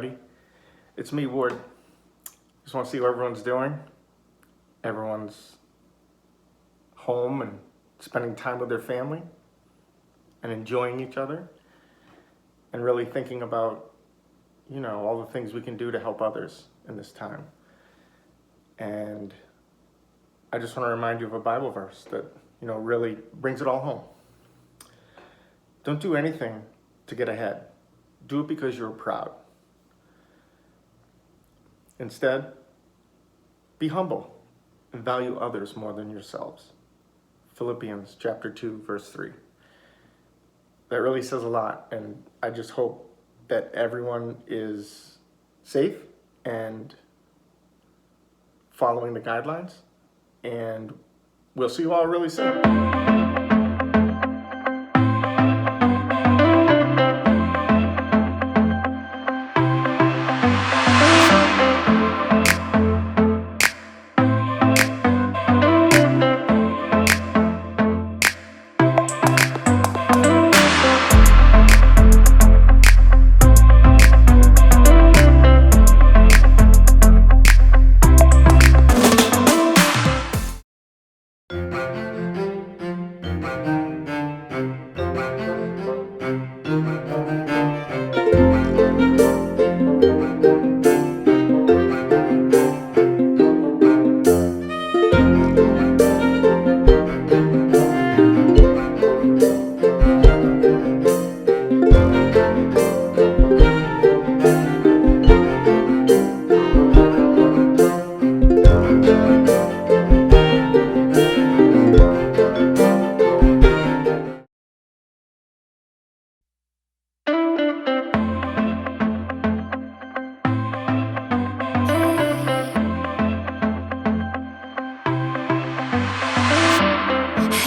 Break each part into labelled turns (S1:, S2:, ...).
S1: everybody. It's me, Ward. Just want to see how everyone's doing. Everyone's home and spending time with their family and enjoying each other and really thinking about, all the things we can do to help others in this time. And I just want to remind you of a Bible verse that, really brings it all home. Don't do anything to get ahead. Do it because you're proud. Instead, be humble and value others more than yourselves. Philippians chapter 2, verse 3. That really says a lot, and I just hope that everyone is safe and following the guidelines, and we'll see you all really soon.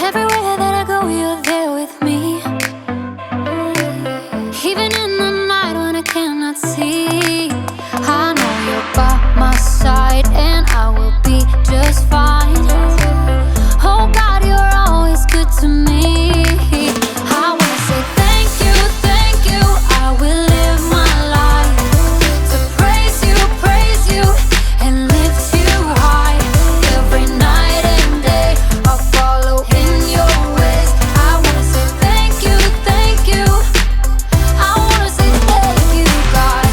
S2: Everywhere that I go, you're there with me. Even in the night when I cannot see, I know you're by my side and I will be just fine. Oh God, you're always good to me. I wanna say thank you, thank you. I will live my life to praise you, and lift you high. Every night and day I'll follow in your ways. I wanna say thank you, thank you. I wanna say thank you, God.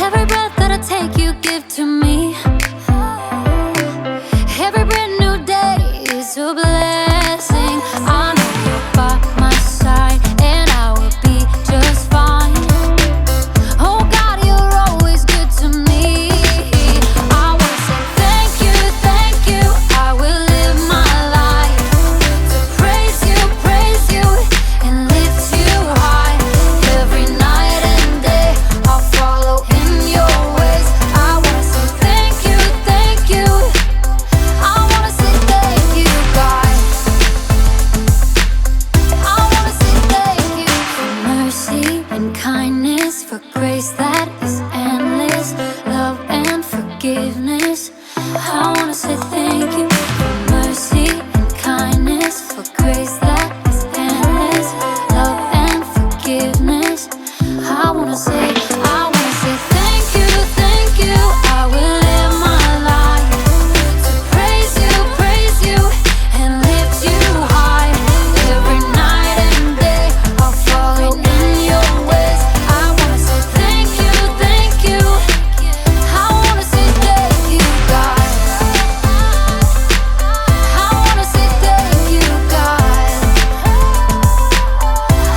S2: Every breath that I take, you give to me. Every brand new day is a blessing. I know you're by my side and I will be just fine. Oh God, you're always good to me. I wanna say thank you, thank you. I will live my life to praise you, and lift you high. Every night and day I'll follow in your ways. I wanna say thank you, thank you. I wanna say thank you, God. I wanna say thank you for mercy and kindness, for grace that is endless, love and forgiveness. I wanna say thank you for mercy and kindness, for grace that is endless, love and forgiveness. I wanna say thank you, thank you. I will live my life to praise you, and lift you high. Every night and day I'll follow in your ways. I wanna say thank you, thank you. I wanna say thank you, God. I wanna say thank you, God.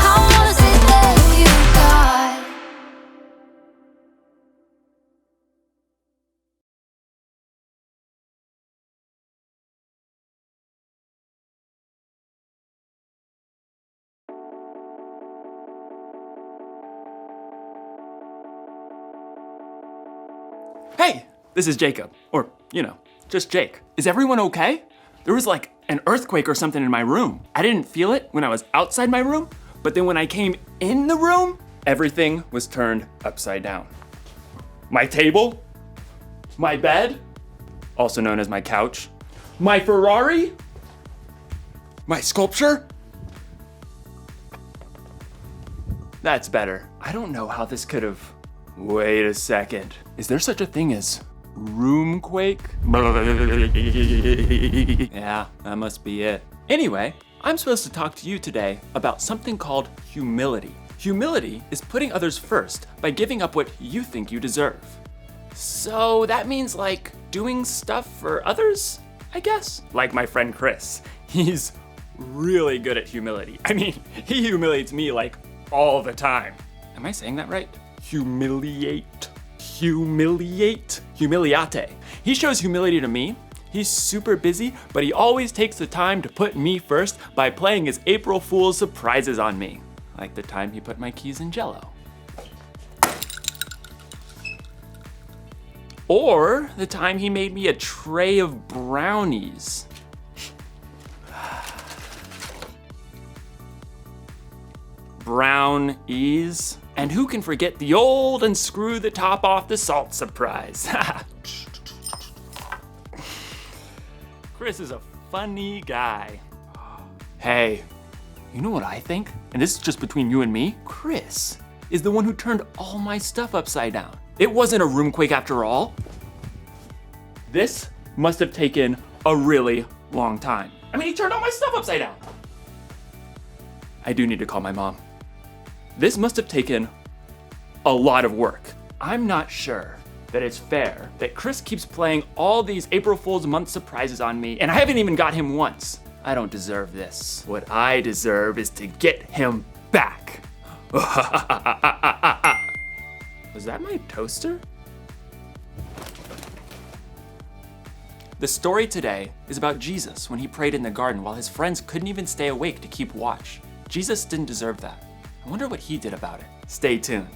S2: I wanna say thank you, God.
S3: Hey, this is Jacob, or, just Jake. Is everyone okay? There was like an earthquake or something in my room. I didn't feel it when I was outside my room, but then when I came in the room, everything was turned upside down. My table, my bed, also known as my couch, my Ferrari, my sculpture, That's better. I don't know how this could have... Wait a second. Is there such a thing as roomquake? Yeah, that must be it. Anyway, I'm supposed to talk to you today about something called humility. Humility is putting others first by giving up what you think you deserve. So that means like doing stuff for others, I guess? Like my friend Chris. He's really good at humility. I mean, he humiliates me like all the time. Am I saying that right? Humiliate. Humiliate. He shows humility to me. He's super busy, but he always takes the time to put me first by playing his April Fool's surprises on me. Like the time he put my keys in Jell-O. Or the time he made me a tray of brownies. Brownies. And who can forget the old unscrew the top off the salt surprise? Chris is a funny guy. Hey, you know what I think? And this is just between you and me. Chris is the one who turned all my stuff upside down. It wasn't a roomquake after all. This must have taken a really long time. I mean, he turned all my stuff upside down. I do need to call my mom. This must have taken a lot of work. I'm not sure that it's fair that Chris keeps playing all these April Fool's month surprises on me, and I haven't even got him once. I don't deserve this. What I deserve is to get him back. Was that my toaster? The story today is about Jesus when he prayed in the garden while his friends couldn't even stay awake to keep watch. Jesus didn't deserve that. I wonder what he did about it. Stay tuned.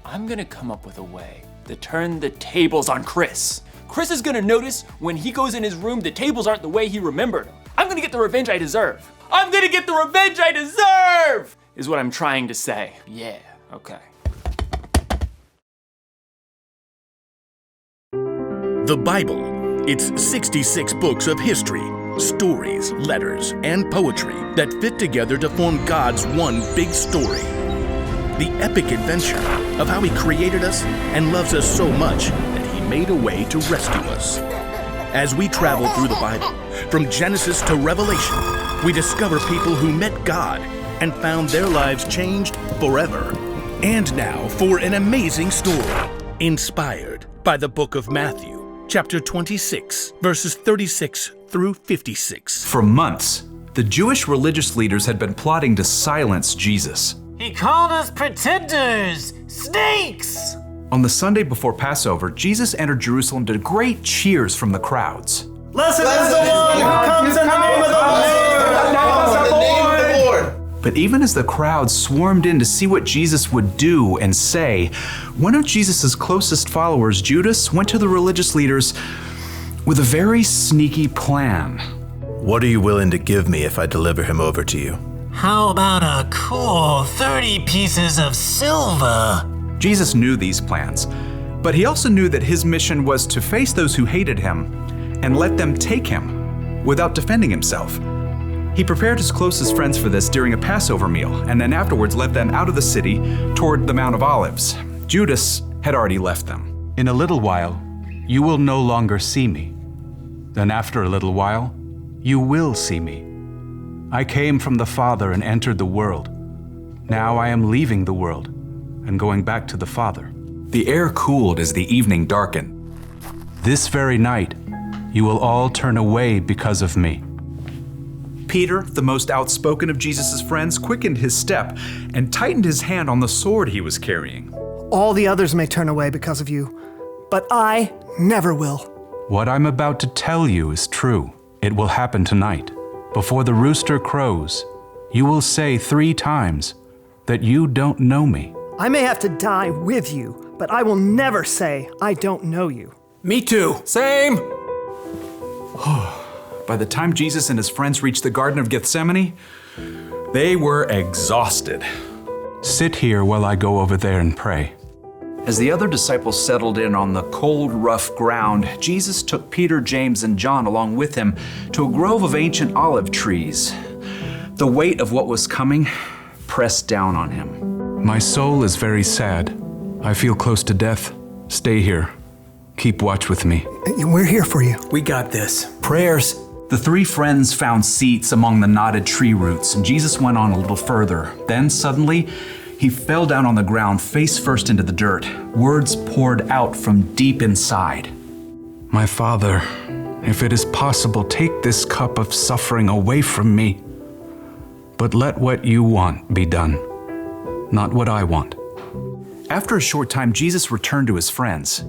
S3: I'm gonna come up with a way to turn the tables on Chris. Chris is gonna notice when he goes in his room the tables aren't the way he remembered them. I'm gonna get the revenge I deserve. I'm gonna get the revenge I deserve! Is what I'm trying to say. Yeah, okay.
S4: The Bible. It's 66 books of history, stories, letters, and poetry that fit together to form God's one big story. The epic adventure of how He created us and loves us so much that He made a way to rescue us. As we travel through the Bible, from Genesis to Revelation, we discover people who met God and found their lives changed forever. And now for an amazing story, inspired by the book of Matthew, chapter 26, verses 36 through 56.
S5: For months, the Jewish religious leaders had been plotting to silence Jesus.
S6: He called us pretenders, snakes!
S5: On the Sunday before Passover, Jesus entered Jerusalem to great cheers from the crowds.
S1: Blessed is the one who comes in the name of the Lord.
S5: But even as the crowd swarmed in to see what Jesus would do and say, one of Jesus' closest followers, Judas, went to the religious leaders with a very sneaky plan.
S7: What are you willing to give me if I deliver him over to you?
S6: How about a cool 30 pieces of silver?
S5: Jesus knew these plans, but he also knew that his mission was to face those who hated him and let them take him without defending himself. He prepared his closest friends for this during a Passover meal, and then afterwards led them out of the city toward the Mount of Olives. Judas had already left them.
S8: In a little while, you will no longer see me. Then after a little while, you will see me. I came from the Father and entered the world. Now I am leaving the world and going back to the Father.
S5: The air cooled as the evening darkened.
S8: This very night, you will all turn away because of me.
S5: Peter, the most outspoken of Jesus' friends, quickened his step and tightened his hand on the sword he was carrying.
S9: All the others may turn away because of you, but I never will.
S8: What I'm about to tell you is true. It will happen tonight. Before the rooster crows, you will say 3 times that you don't know me.
S9: I may have to die with you, but I will never say I don't know you.
S5: Me too. Same. By the time Jesus and his friends reached the Garden of Gethsemane, they were exhausted.
S8: Sit here while I go over there and pray.
S5: As the other disciples settled in on the cold, rough ground, Jesus took Peter, James, and John along with him to a grove of ancient olive trees. The weight of what was coming pressed down on him.
S8: My soul is very sad. I feel close to death. Stay here. Keep watch with me.
S9: We're here for you.
S5: We got this. Prayers. The three friends found seats among the knotted tree roots, and Jesus went on a little further. Then suddenly, he fell down on the ground, face first into the dirt. Words poured out from deep inside.
S8: My Father, if it is possible, take this cup of suffering away from me. But let what you want be done, not what I want.
S5: After a short time, Jesus returned to his friends.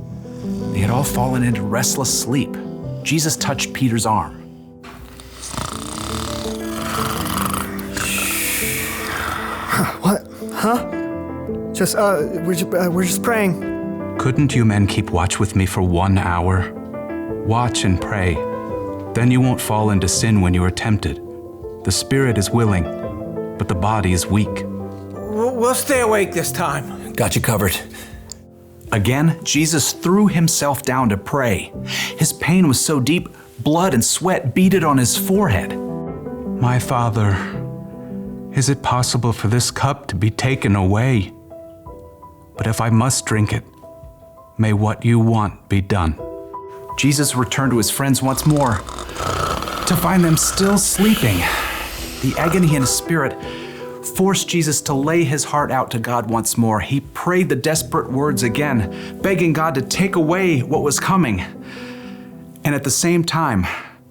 S5: They had all fallen into restless sleep. Jesus touched Peter's arm.
S9: What? Huh? We're just praying.
S8: Couldn't you men keep watch with me for 1 hour? Watch and pray. Then you won't fall into sin when you are tempted. The spirit is willing, but the body is weak.
S6: We'll stay awake this time.
S5: Got you covered. Again, Jesus threw himself down to pray. His pain was so deep, blood and sweat beaded on his forehead.
S8: My Father, is it possible for this cup to be taken away? But if I must drink it, may what you want be done.
S5: Jesus returned to his friends once more, to find them still sleeping. The agony in his spirit forced Jesus to lay his heart out to God once more. He prayed the desperate words again, begging God to take away what was coming, and at the same time,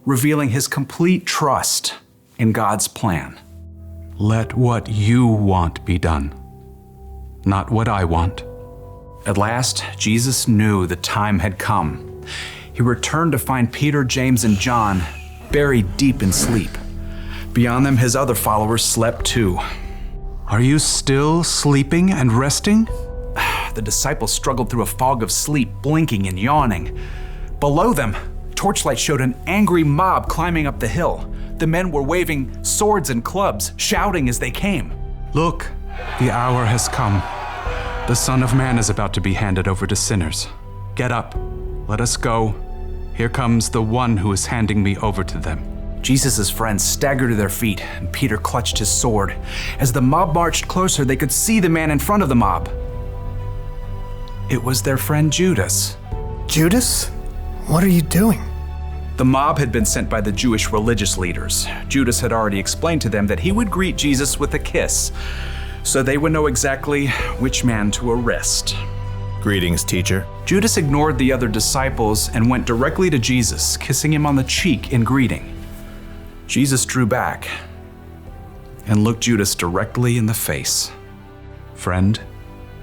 S5: revealing his complete trust in God's plan.
S8: Let what you want be done, not what I want.
S5: At last, Jesus knew the time had come. He returned to find Peter, James, and John buried deep in sleep. Beyond them, his other followers slept too.
S8: Are you still sleeping and resting?
S5: The disciples struggled through a fog of sleep, blinking and yawning. Below them, torchlight showed an angry mob climbing up the hill. The men were waving swords and clubs, shouting as they came.
S8: Look, the hour has come. The Son of Man is about to be handed over to sinners. Get up, let us go. Here comes the one who is handing me over to them.
S5: Jesus' friends staggered to their feet, and Peter clutched his sword. As the mob marched closer, they could see the man in front of the mob. It was their friend Judas.
S9: Judas? What are you doing?
S5: The mob had been sent by the Jewish religious leaders. Judas had already explained to them that he would greet Jesus with a kiss, so they would know exactly which man to arrest.
S7: Greetings, teacher.
S5: Judas ignored the other disciples and went directly to Jesus, kissing him on the cheek in greeting. Jesus drew back and looked Judas directly in the face.
S8: Friend,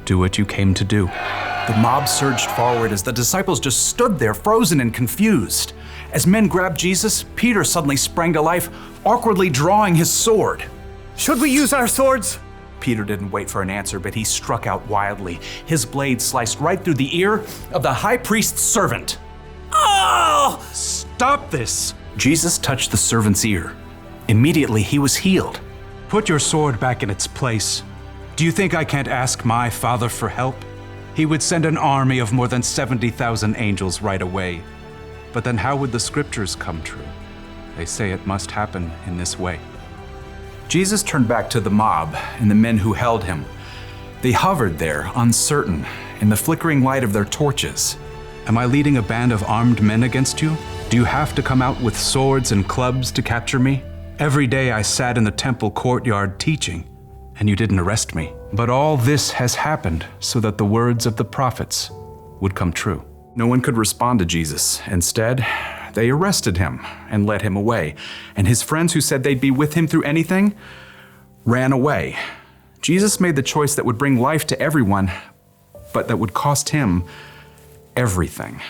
S8: do what you came to do.
S5: The mob surged forward as the disciples just stood there, frozen and confused. As men grabbed Jesus, Peter suddenly sprang to life, awkwardly drawing his sword.
S9: Should we use our swords?
S5: Peter didn't wait for an answer, but he struck out wildly. His blade sliced right through the ear of the high priest's servant.
S6: Oh!
S8: Stop this!
S5: Jesus touched the servant's ear. Immediately, he was healed.
S8: Put your sword back in its place. Do you think I can't ask my Father for help? He would send an army of more than 70,000 angels right away. But then how would the scriptures come true? They say it must happen in this way.
S5: Jesus turned back to the mob and the men who held him. They hovered there, uncertain, in the flickering light of their torches.
S8: Am I leading a band of armed men against you? Do you have to come out with swords and clubs to capture me? Every day I sat in the temple courtyard teaching, and you didn't arrest me. But all this has happened so that the words of the prophets would come true.
S5: No one could respond to Jesus. Instead, they arrested him and led him away. And his friends who said they'd be with him through anything ran away. Jesus made the choice that would bring life to everyone, but that would cost him everything.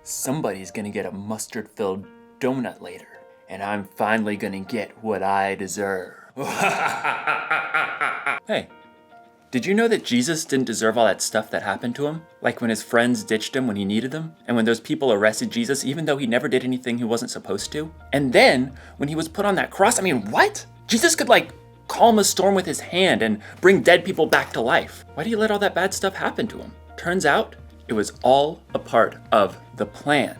S3: Somebody's gonna get a mustard-filled donut later, and I'm finally gonna get what I deserve. Hey, did you know that Jesus didn't deserve all that stuff that happened to him? Like when his friends ditched him when he needed them, and when those people arrested Jesus even though he never did anything he wasn't supposed to? And then, when he was put on that cross, I mean, what? Jesus could calm a storm with his hand and bring dead people back to life. Why do you let all that bad stuff happen to him? Turns out, it was all a part of the plan.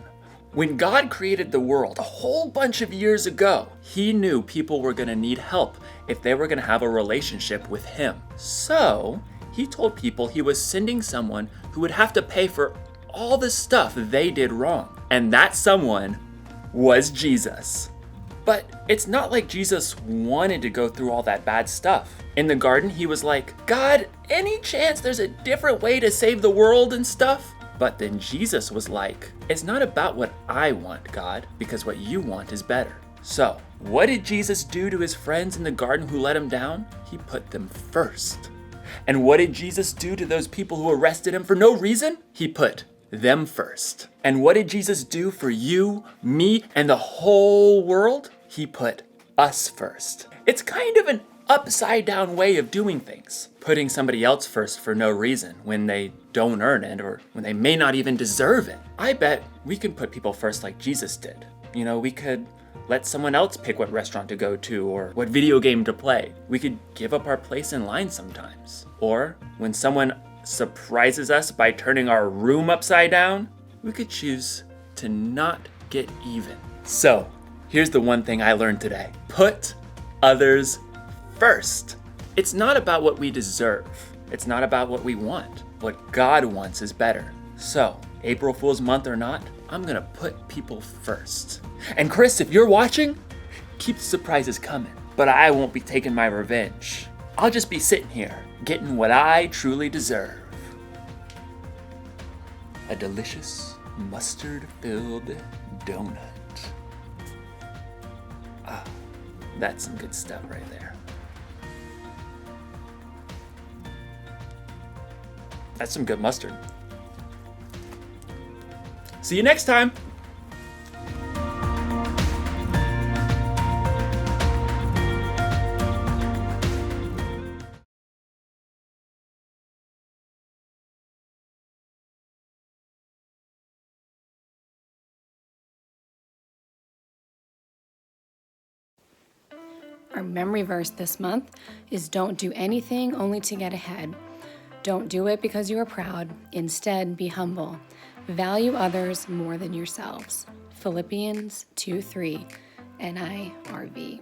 S3: When God created the world a whole bunch of years ago, he knew people were gonna need help if they were gonna have a relationship with him. So, he told people he was sending someone who would have to pay for all the stuff they did wrong. And that someone was Jesus. But it's not like Jesus wanted to go through all that bad stuff. In the garden, he was like, God, any chance there's a different way to save the world and stuff? But then Jesus was like, it's not about what I want, God, because what you want is better. So, what did Jesus do to his friends in the garden who let him down? He put them first. And what did Jesus do to those people who arrested him for no reason? He put them first. And what did Jesus do for you, me, and the whole world? He put us first. It's kind of an upside down way of doing things. Putting somebody else first for no reason when they don't earn it or when they may not even deserve it. I bet we can put people first like Jesus did. You know, we could let someone else pick what restaurant to go to or what video game to play. We could give up our place in line sometimes. Or when someone surprises us by turning our room upside down, we could choose to not get even. So, here's the one thing I learned today. Put others first. It's not about what we deserve. It's not about what we want. What God wants is better. So, April Fool's month or not, I'm gonna put people first. And Chris, if you're watching, keep the surprises coming. But I won't be taking my revenge. I'll just be sitting here, getting what I truly deserve. A delicious mustard-filled donut. Ah, that's some good stuff right there. That's some good mustard. See you next time.
S10: Our memory verse this month is don't do anything only to get ahead. Don't do it because you are proud. Instead, be humble. Value others more than yourselves. Philippians 2:3, NIRV.